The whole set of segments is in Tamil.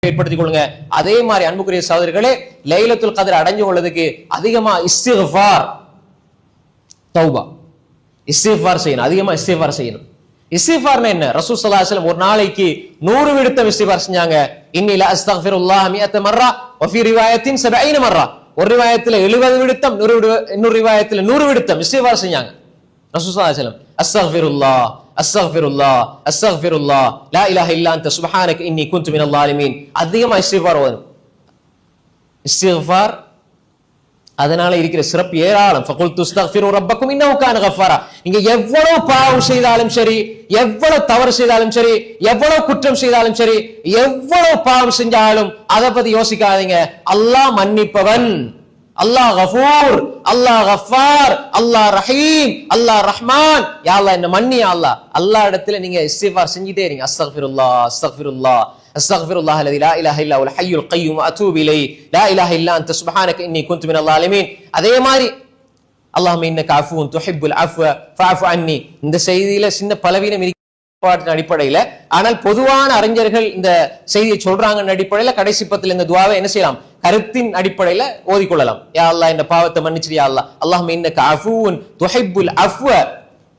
ஏற்படுத்திக் கொள்ளுங்க. அதே மாதிரி அன்புக்குரிய சகோதரர்களே, லைலத்துல் கத்ர் அடைஞ்சு கொள்வதற்கு அதிகமா இஸ்திக்ஃபார், தௌபா, இஸ்திக்ஃபார் செய்யணும். அதிகமா இஸ்திக்ஃபார் செய்யணும். இஸ்திக்ஃபார்னா என்ன? ரசூல் ஸல்லல்லாஹு அலைஹி வஸல்லம் ஒரு நாளைக்கு 100 விடுத்தம் இஸ்திக்ஃபார் செஞ்சாங்க. இன்னி லா அஸ்தக்ஃபிருல்லாஹ 100 மர்ரா வ ஃபீ ரிவாயத்தின் 70 மர்ரா. ஒரு ரிவாயத்துல 70 விடுத்தம், இன்னொரு ரிவாயத்துல 100 விடுத்தம் இஸ்திக்ஃபார் செஞ்சாங்க ரசூல் ஸல்லல்லாஹு அலைஹி வஸல்லம். அஸ்தக்ஃபிருல்லாஹ் அஸ்தக்ஃபிருல்லாஹ் அஸ்தக்ஃபிருல்லாஹ் லா இலாஹ இல்லா அன்த சுப்ஹானக இன்னி குன்து மினல் ஸாலிமீன். அதிகமா இஸ்திக்ஃபார் வரும். இஸ்திக்ஃபார் அதனால இருக்கிற சிறப்பு ஏராளம். ஃபகுல்து அஸ்தக்ஃபிரு ரப்பக்கும் இன்னஹு கான கஃபாரா. நீங்க எவ்வளவு பாவம் செய்தாலும் சரி, எவ்வளவு தவறு செய்தாலும் சரி, எவ்வளவு குற்றம் செய்தாலும் சரி, எவ்வளவு பாவம் செஞ்சாலும் அதை பத்தி யோசிக்காதீங்க. அல்லாஹ் மன்னிப்பவன், அல்லாஹ் கஃபூர், அல்லாஹ் கஃபார், அல்லாஹ் ரஹீம், அல்லாஹ் ரஹ்மான். யா அல்லாஹ் என்ன மன்னி யா அல்லாஹ். அல்லாஹ் இடத்துல நீங்க இஸ்திக்ஃபார் செஞ்சிட்டே இருங்க. அஸ்தக்ஃபிருல்லாஹ் அஸ்தக்ஃபிருல்லாஹ் அஸ்தக்ஃபிருல்லாஹ் அல்லதி லா இலாஹ இல்லா ஹுவல் ஹய்யுல் கய்யூம் வ அதூபு இலைஹி லா இலாஹ இல்லா அன்த சுப்ஹானக இன்னி குன்து மினல் ஸாலிமீன். அதே மாதிரி அல்லாஹும்ம இன்னக அஃபூன் துஹிப்புல் அஃவ ஃபஅஃபு அன்னி. இந்த செய்தியில சின்ன பலவீனம் பாட்டின் அடிப்படையில, ஆனால் பொதுவான அறிஞர்கள் இந்த செய்தியை சொல்றாங்கன்னு அடிப்படையில கடைசி பத்துல இந்த துஆவை என்ன செய்யலாம்? கருத்தின் அடிப்படையில ஓதிக்கொள்ளலாம். யா அல்லாஹ் இந்த பாவத்தை மன்னிச்சிரு யா அல்லாஹ். அல்லாஹும்ம இன்னக அஃபூன் துஹிப்புல் அஃவ.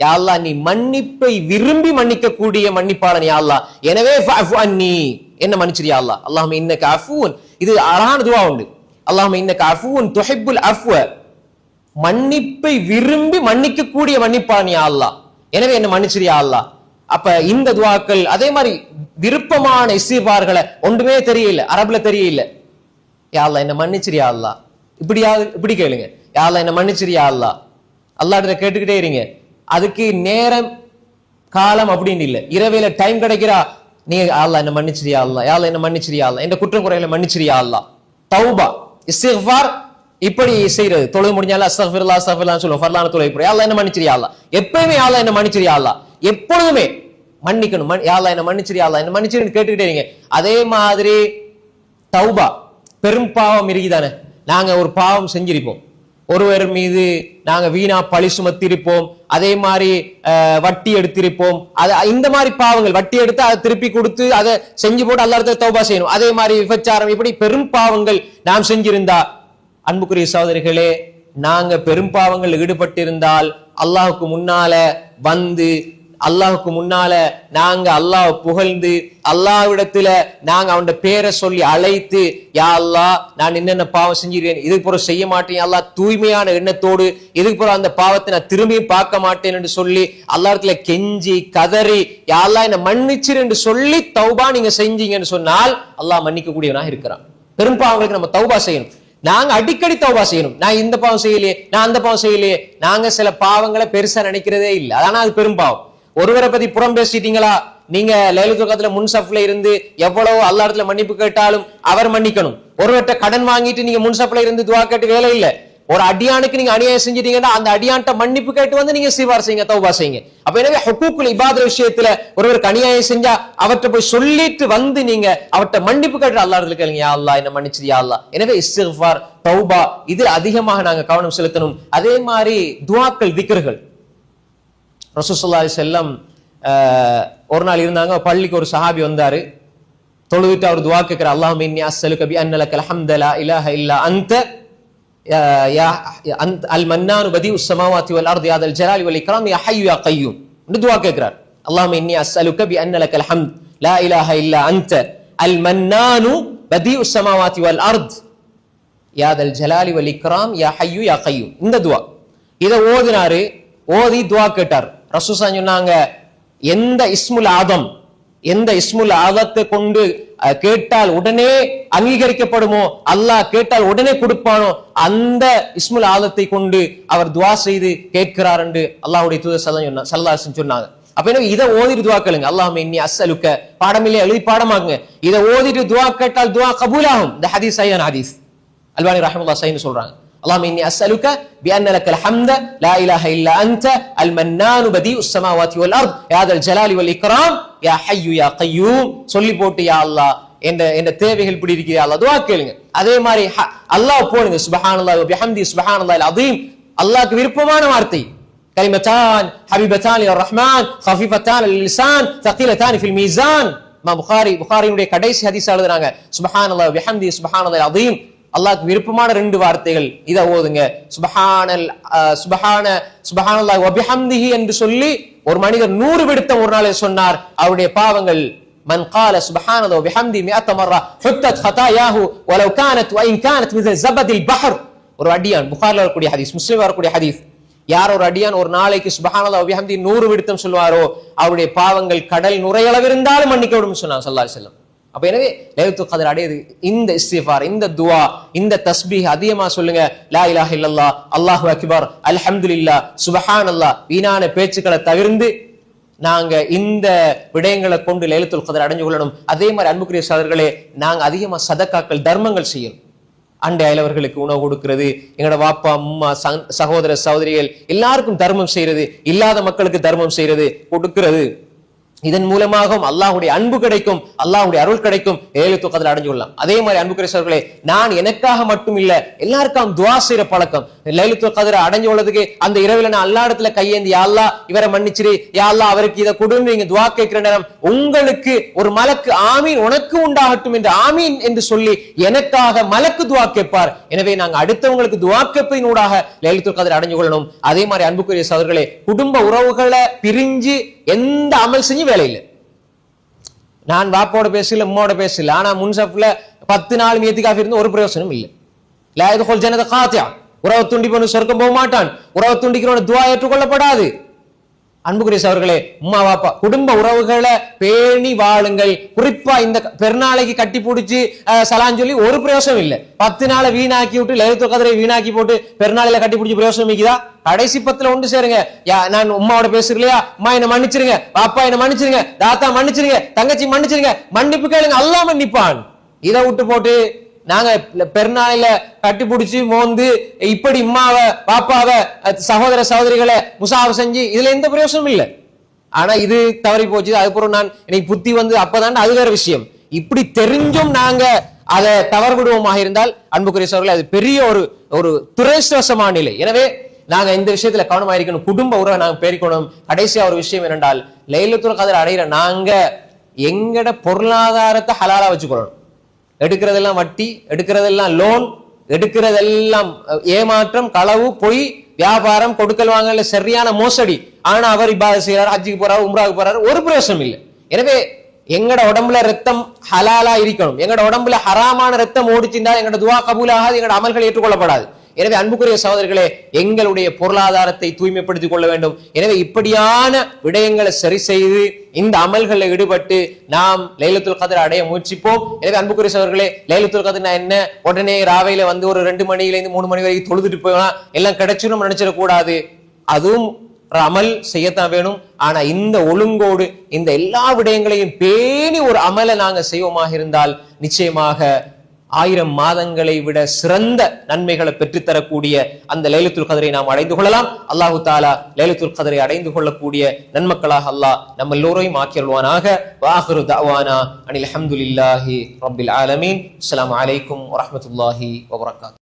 யா அல்லாஹ் நீ மன்னிப்பை விரும்பி மன்னிக்க கூடிய மன்னிப்பாளன் யா அல்லாஹ். எனவே ஃபஅஃபு அன்னி, என்ன மன்னிச்சிரு யா அல்லாஹ். அல்லாஹும்ம இன்னக அஃபூன், இது அழகான துஆ உண்டு. அல்லாஹும்ம இன்னக அஃபூன் துஹிப்புல் அஃவ, மன்னிப்பை விரும்பி மன்னிக்க கூடிய மன்னிப்பாளன் யா அல்லாஹ். எனவே என்ன மன்னிச்சிரு யா அல்லாஹ். அப்ப இந்த துஆக்கள் அதே மாதிரி விருப்பமான இஸ்திக்ஃபார்களை ஒன்றுமே தெரியல, அரபுல தெரியல. யா அல்லாஹ் என்ன மன்னிச்சிரு யா அல்லாஹ். இப்படி கேளுங்க. யா அல்லாஹ் என்ன மன்னிச்சிரு யா அல்லாஹ். அல்லாஹ்ட்ட கேட்டுக்கிட்டே இருங்க. அதுக்கு நேரம் காலம் அப்படின்னு இல்ல. இரவேல டைம் கிடைக்கிறா, நீங்க யா அல்லாஹ் என்ன மன்னிச்சிரு யா அல்லாஹ், யா அல்லாஹ் என்ன மன்னிச்சிரு யா அல்லாஹ், இந்த குற்றம் குறைகளை மன்னிச்சிரு யா அல்லாஹ். தௌபா இஸ்திக்ஃபார் இப்படி செய்யறது. தொழுது முடிஞ்சாலும் அஸ்தக்ஃபிருல்லாஹ் அஸ்தக்ஃபிருல்லாஹ் சொல்லுவோம். ஃபர்லான தொழுகை போய் யா அல்லாஹ் என்ன மன்னிச்சிரு யா அல்லாஹ். எப்பவுமே யா அல்லாஹ் என்ன மன்னிச்சிரு யா அல்லாஹ். எப்பொழுதுமே மன்னிக்கணும். யா அல்லாஹ் என்ன மன்னிச்சிரு யா அல்லாஹ் என்ன மன்னிச்சிருன்னு கேட்டுக்கிட்டே இருங்க. அதே மாதிரி தௌபா, பெரும் பாவம் இருக்குதானே. நாங்க ஒரு பாவம் செஞ்சிருப்போம், ஒருவர் மீது நாங்க வீணா பழி சுமத்திருப்போம், அதே மாதிரி வட்டி எடுத்திருப்போம். இந்த மாதிரி பாவங்கள், வட்டி எடுத்து அதை திருப்பி கொடுத்து அதை செஞ்சு போட்டு அல்லாஹ்ட்ட தௌபா செய்யணும். அதே மாதிரி விபச்சாரம், இப்படி பெரும் பாவங்கள் நாம் செஞ்சிருந்தா, அன்புக்குரிய சகோதரிகளே, நாங்க பெரும் பாவங்கள் ஈடுபட்டிருந்தால் அல்லாஹுக்கு முன்னால வந்து, அல்லாஹுக்கு முன்னால நாங்க அல்லாஹ் புகழ்ந்து, அல்லாஹ்விடத்துல நாங்க அவனோட பேரை சொல்லி அழைத்து, யா அல்லாஹ் நான் என்னென்ன பாவம் செஞ்சிருக்கேன், இதுக்கு பிறகு செய்ய மாட்டேன் அல்லாஹ், தூய்மையான எண்ணத்தோடு இதுக்கு பிறகு அந்த பாவத்தை நான் திரும்பி பார்க்க மாட்டேன் என்று சொல்லி அல்லாஹ்விடத்துல கெஞ்சி கதறி, யா அல்லாஹ் என்ன மன்னிச்சிரு என்று சொல்லி தௌபா நீங்க செஞ்சீங்கன்னு சொன்னால் அல்லாஹ் மன்னிக்க கூடியவனாக இருக்கிறான். பெரும் பாவங்களுக்கு நம்ம தௌபா செய்யணும். நாங்க அடிக்கடி தௌபா செய்யணும். நான் இந்த பாவம் செய்யலையே, நான் அந்த பாவம் செய்யலையே. நாங்க சில பாவங்களை பெருசா நினைக்கிறதே இல்லை, ஆனா அது பெரும் பாவம். ஒருவரை பத்தி புறம் பேசிட்டீங்களா, நீங்க லைலத்துல் கத்ர்ல முன்சஃப்ல இருந்து எவ்வளவு அல்லாஹ் இடத்துல மன்னிப்பு கேட்டாலும் அவர் மன்னிக்கணும். ஒருவர்கிட்ட கடன் வாங்கிட்டு நீங்க முன்சஃப்ல இருந்து துஆ கேட்டு வேலை இல்ல. ஒரு அடியானுக்கு நீங்க அநியாயம் செஞ்சிட்டீங்கன்னா அந்த அடியான்ட்ட மன்னிப்பு கேட்டு வந்து நீங்க இஸ்திக்ஃபார் செய்யுங்க, தௌபா செய்யுங்க. அப்ப எனவே ஹுக்கூக்குல் இபாதத் விஷயத்துல ஒருவருக்கு அநியாயம் செஞ்சா அவர்கிட்ட போய் சொல்லிட்டு வந்து நீங்க அவர்கிட்ட மன்னிப்பு கேட்டு அல்லாஹ் இடத்துல கேளுங்க, யா அல்லாஹ் என்ன மன்னிச்சிரு யா அல்லாஹ். எனவே இஸ்திக்ஃபார், தௌபா, இதில் அதிகமாக நாங்க கவனம் செலுத்தணும். அதே மாதிரி துஆக்கள், திக்ர்கள். ரசூல் ஸல்லல்லாஹு அலைஹி வஸல்லம் ஒரு நாள் இருந்தாங்க, பள்ளிக்கு ஒரு சஹாபி வந்தாரு. தொழுதுட்டு அவர் துஆ கேட்கிறார், அல்லாஹும்ம இன்னி அஸ்அலுக பி அன்ன லக்கல் ஹம்த லா இலாஹ இல்லா அன்த யா அன்த அல் மன்னானு பதிஉஸ் ஸமாவாத்தி வல் அர்தி யா தல் ஜலாலி வல் இக்ராம் யா ஹய்யு யா கய்யூம். இந்த துஆ கேட்கிறார். அல்லாஹும்ம இன்னி அஸ்அலுக பி அன்ன லக்கல் ஹம்த் லா இலாஹ இல்லா அன்த அல் மன்னானு பதிஉஸ் ஸமாவாத்தி வல் அர்த் யா தல் ஜலாலி வல் இக்ராம் யா ஹய்யு யா கய்யூம். இந்த துஆ இத ஓதினாரு. ஓதி துஆ கேட்டார். ரசூல் சொன்னாங்க, எந்த இஸ்முல் ஆதம், எந்த இஸ்முல் ஆதத்தை கொண்டு கேட்டால் உடனே அங்கீகரிக்கப்படுமோ, அல்லாஹ் கேட்டால் உடனே கொடுப்பானோ, அந்த இஸ்முல் ஆதத்தை கொண்டு அவர் துஆ செய்து கேட்கிறார் என்று அல்லாஹ்வுடைய தூதர் ஸல்லல்லாஹு அலைஹி வஸல்லம் சொன்னாங்க. அப்ப என்ன, இதை ஓதிட்டு துஆ கேளுங்க. அல்லாஹும்ம இன்னி அஸ்அலுக, பாடமில்லை எழுதி பாடமாக்குங்க. இதை ஓதிட்டு துஆ கேட்டால் துஆ கபூலாகும். இந்த ஹதீஸ் சஹீஹான ஹதீஸ், அல்பானி ரஹ்மத்துல்லாஹி சஹீஹ்னு சொல்றாங்க. اللهم إني أسألك بأن لك الحمد لا إله إلا أنت المنان بديع السماوات والأرض يا ذا الجلال والإكرام يا حي يا قيوم. சொல்லி போட்டு யா அல்லாஹ் என்ற தேவைகள் இப்படி இருக்குது யா அல்லாஹ் துஆ கேளுங்க. அதே மாதிரி அல்லாஹ் போடுங்க, சுப்ஹானல்லாஹி வ பிஹம்தி சுப்ஹானல்லாஹில் அஸீம். அல்லாஹ்க்கு விருப்பமான வார்த்தை கலிமத்தான் ஹபீபத்தான் லிர் ரஹ்மான் خفيفتان للسان ثقيلتان في الميزان. புகாரியுடைய கடைசி ஹதீஸ் எழுதுறாங்க, சுப்ஹானல்லாஹ் வபிஹம்தி சுப்ஹானல்லாஹில் அஸீம். அல்லாஹ்க்கு விருப்பமான 2 வார்த்தைகள் இத ஓதுங்க. சுப்ஹானல்லாஹ் வபிஹம்திஹி என்று சொல்லி ஒரு மனிதர் 100 விடுத்தம் ஒரு நாளில் சொன்னார், அவருடைய பாவங்கள் மன் قال سبحان الله وبحمده 100 مرة حطت خطاياه ولو كانت وان كانت مثل زبد البحر. ஒரு அடியான், புகாரில வரக்கூடிய ஹதீஸ், முஸ்லிம் வரக்கூடிய ஹதீஸ், யார் ஒரு அடியான் ஒரு நாளைக்கு சுப்ஹானல்லாஹ் வபிஹம்தி 100 விடுத்தம் சொல்வாரோ அவருடைய பாவங்கள் கடல் நுரையளவு இருந்தாலும் மன்னிக்கப்படும் சொன்னார் ஸல்லல்லாஹு அலைஹி வஸல்லம். அப்ப எனவே லைலத்துல் கத்ர் அடையுது இந்த இஸ்திக்ஃபார், இந்த துஆ, இந்த தஸ்பீஹ் அதிகமா சொல்லுங்க. லா இலாஹ இல்லல்லாஹ், அல்லாஹு அக்பர், அல்ஹம்துலில்லாஹ், சுப்ஹானல்லாஹ், வீணான பேச்சுக்களை தவிர்த்து நாங்க இந்த விடயங்களை கொண்டு லைலத்துல் கத்ர் அடைஞ்சு கொள்ளணும். அதே மாதிரி அன்புக்குரிய சகோதரர்களே, நாங்க அதிகமா சதக்காக்கள் தர்மங்கள் செய்யணும். அண்டை அயலவர்களுக்கு உணவு கொடுக்கிறது, எங்களோட வாப்பா அம்மா சகோதர சகோதரிகள் எல்லாருக்கும் தர்மம் செய்யறது, இல்லாத மக்களுக்கு தர்மம் செய்யறது, கொடுக்கிறது. இதன் மூலமாகவும் அல்லாஹ்வுடைய அன்பு கிடைக்கும், அல்லாஹ்வுடைய அருள் கிடைக்கும், லைலத்துல் கத்ர் அடைஞ்சு கொள்ளலாம். அதே மாதிரி அன்புக்குரிய சகோதரர்களே, நான் எனக்காக மட்டும் இல்ல எல்லாருக்கும் துஆ செய்யற பழக்கம். லைலத்துல் கத்ர் அடைஞ்சு கொள்ளதுக்கு அந்த இரவுல நான் அல்லாஹ் இடத்துல கையேந்தி, யா அல்லாஹ் இவரை மன்னிச்சிரு, யா அல்லாஹ் அவருக்கு இதை கொடுன்னு நீங்க துஆ கேட்கிற நேரம் உங்களுக்கு ஒரு மலக்கு ஆமீன் உனக்கு உண்டாகட்டும் என்று ஆமீன் என்று சொல்லி எனக்காக மலக்கு துஆ கேட்பார். எனவே நாங்க அடுத்தவங்களுக்கு துஆ கேட்பதின் ஊடாக லைலத்துல் கத்ர் அடைஞ்சு கொள்ளணும். அதே மாதிரி அன்புக்குரிய சகோதரர்களே, குடும்ப உறவுகளை பிரிஞ்சு எந்த அமல் செஞ்சு வேலை இல்லை. நான் வாப்போட பேசல, உம்மோட பேசல, ஆனா முன்சப்ல 10 நாள் இத்திகாஃப் இருந்து ஒரு பிரயோசனம் இல்லை. லா யதுகுல் ஜன்னத காத்தியா, உறவு துண்டிப்பவன் சொர்க்கம் போக மாட்டான், உறவு துண்டிக்கிறவன் துஆ ஏற்றுக்கொள்ளப்படாது. அன்புக்குரிய சகோதரர்களே, உம்மா வாப்பா குடும்ப உறவுகளை பேணி வாழுங்கள். குறிப்பா இந்த பெருநாளைக்கு கட்டி பிடிச்சி சலான் சொல்லி ஒரு பிரயோசனம் இல்லை. 10 நாளை வீணாக்கி விட்டு லைலத்துல் கத்ரை வீணாக்கி போட்டு பெருநாளையில கட்டி பிடிச்சி பிரயோசனம் இருக்குதா? கடைசி 10ல ஒன்று சேருங்க. நான் உம்மாவோட பேசுறலையா, அம்மா என்ன மன்னிச்சிருங்க, பாப்பா என்ன மன்னிச்சிருங்க, தாத்தா மன்னிச்சிருங்க, தங்கச்சி மன்னிச்சிருங்க, மன்னிப்பு கேளுங்க, அல்லாஹ் மன்னிப்பான். இதை விட்டு போட்டு நாங்க பெருநாளையில கட்டி பிடிச்சி மோந்து இப்படி இம்மாவை பாப்பாவை சகோதர சகோதரிகளை முசாஃபா செஞ்சு இதுல எந்த பிரயோசனமும் இல்லை. ஆனா இது தவறி போச்சு. அதுக்கப்புறம் நான் எனக்கு புத்தி வந்து அப்பதான் அது வேற விஷயம். இப்படி தெரிஞ்சும் நாங்க அதை தவறு விடுவோமாக இருந்தால் அன்புக்குரிய சகோதரர்களே, அது பெரிய ஒரு துரதிர்ஷ்டவசமான நிலை. எனவே நாங்க இந்த விஷயத்துல கவனமா இருக்கணும். குடும்ப உறவை நாங்க பேரிக்கணும். கடைசியா ஒரு விஷயம் என்னென்றால், லைலத்துல் கத்ர் அடைகிற நாங்க எங்கட பொருளாதாரத்தை ஹலாலா வச்சுக்கொள்ளணும். எடுக்கிறதெல்லாம் வட்டி, எடுக்கிறதெல்லாம் லோன், எடுக்கிறதெல்லாம் ஏமாற்றம், களவு, பொய், வியாபாரம், கொடுக்கல் வாங்கல சரியான மோசடி. ஆனா அவர் இபாதத் செய்யறாரு, ஹஜ்ஜுக்கு போறாரு, உம்ராவுக்கு போறாரு, ஒரு பிரயோசனம் இல்லை. எனவே எங்கட உடம்புல ரத்தம் ஹலாலா இருக்கணும். எங்கட உடம்புல ஹராமான ரத்தம் ஓடிச்சிருந்தால் எங்கட துஆ கபூல் ஆகாது, எங்கட அமல்கள் ஏற்றுக்கொள்ளப்படாது. எனவே அன்புக்குரிய சகோதரர்களே, எங்களுடைய பொருளாதாரத்தை தூய்மைப்படுத்திக் கொள்ள வேண்டும். எனவே இப்படியான விடயங்களை சரி செய்து இந்த அமல்களில் ஈடுபட்டு நாம் லைலத்துல் கத்ர் அடைய முயற்சிப்போம். எனவே அன்புக்குரிய சகோதரர்களே, லைலத்துல் கத்ர் என்ன உடனே ராவையில வந்து ஒரு 2 மணியிலிருந்து 3 மணி வரைக்கும் தொழுதுட்டு போகலாம், எல்லாம் கிடைச்சிடும் நினைச்சிடக்கூடாது. அதுவும் அமல் செய்யத்தான் வேணும். ஆனா இந்த ஒழுங்கோடு இந்த எல்லா விடயங்களையும் பேணி ஒரு அமலை நாங்க செய்வோமாக இருந்தால் நிச்சயமாக 1000 மாதங்களை விட சிறந்த நன்மைகளை பெற்றுத்தரக்கூடிய அந்த லைலத்துல் கத்ரை நாம் அடைந்து கொள்ளலாம். அல்லாஹு தஆலா லைலத்துல் கத்ரை அடைந்து கொள்ளக்கூடிய நன்மக்களாக அல்லாஹ் நம்ம எல்லோரையும் ஆக்கியருள்வானாக. வாஹிரு தஅவானா அனில் ஹம்துலில்லாஹி ரப்பில் ஆலமீன். அஸ்ஸலாமு அலைக்கும் வரஹ்மத்துல்லாஹி வபரகாத்துஹு.